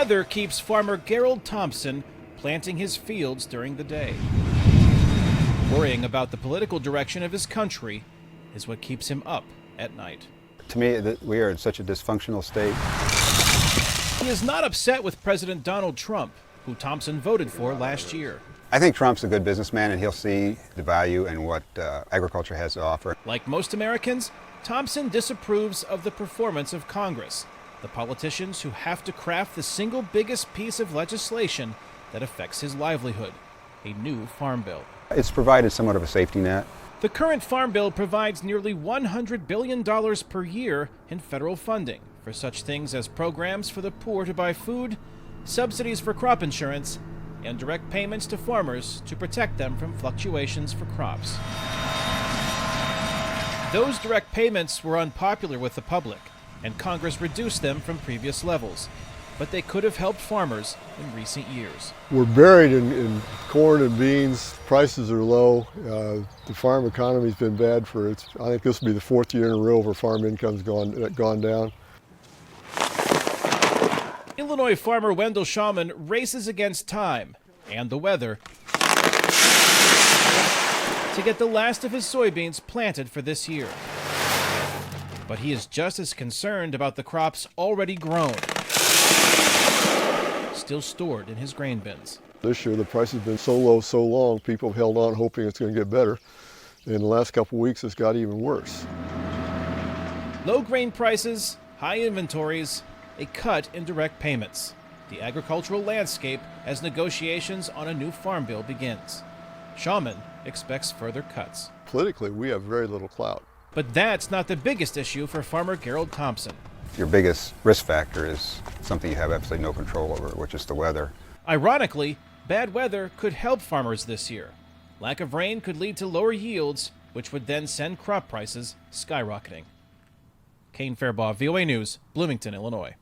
weather keeps farmer Gerald Thompson planting his fields during the day. Worrying about the political direction of his country is what keeps him up at night. To me, we are in such a dysfunctional state. He is not upset with President Donald Trump, who Thompson voted for last year. I think Trump's a good businessman, and he'll see the value in what agriculture has to offer. Like most Americans, Thompson disapproves of the performance of Congress, the politicians who have to craft the single biggest piece of legislation that affects his livelihood, a new farm bill. It's provided somewhat of a safety net. The current farm bill provides nearly $100 billion per year in federal funding for such things as programs for the poor to buy food, subsidies for crop insurance, and direct payments to farmers to protect them from fluctuations for crops. Those direct payments were unpopular with the public, and Congress reduced them from previous levels, but they could have helped farmers in recent years. We're buried in corn and beans. Prices are low. The farm economy's been bad I think this will be the fourth year in a row where farm income's gone down. Illinois farmer Wendell Shawman races against time and the weather to get the last of his soybeans planted for this year. But he is just as concerned about the crops already grown, still stored in his grain bins. This year the price has been so low so long, people have held on hoping it's going to get better. In the last couple of weeks it's got even worse. Low grain prices, high inventories, a cut in direct payments. The agricultural landscape as negotiations on a new farm bill begins. Shawman expects further cuts. Politically, we have very little clout. But that's not the biggest issue for farmer Gerald Thompson. Your biggest risk factor is something you have absolutely no control over, which is the weather. Ironically, bad weather could help farmers this year. Lack of rain could lead to lower yields, which would then send crop prices skyrocketing. Kane, Farabaugh, VOA News, Bloomington, Illinois.